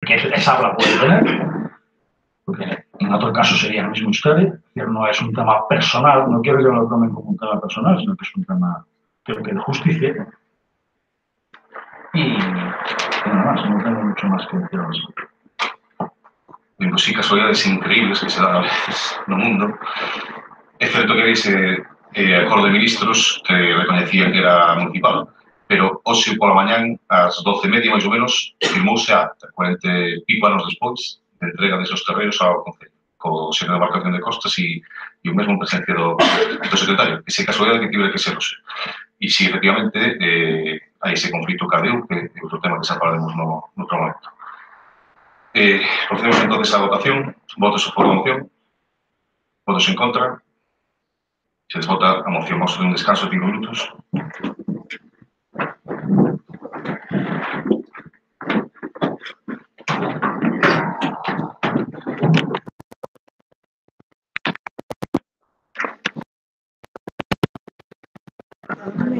que esa habla puede tener, porque en otro caso sería la misma historia, es decir, no es un tema personal, no quiero que lo tomen como un tema personal, sino que es un tema, creo que de justicia. Y nada más, no tengo mucho más que decir al respecto. Pois sí, casualidades increíbles que se dan a veces no mundo. É certo que ese acordo de ministros que recoñecía que era municipal, pero hoxe pola mañán, ás 12:30 máis ou menos, firmouse a 40 e pico anos despois de entrega desos terreos ao Concello, co xefe de embarcación de costas e o mesmo presencia do secretario. Ese casualidade que tivera que ser hoxe. E si, efectivamente, hai ese conflito cardeu, que é outro tema que xa falaremos no outro momento. Procedemos entonces á votación. Votos a favor da moción. Votos en contra. Se desvota a moción. Vamos a fazer un descanso de 5 minutos.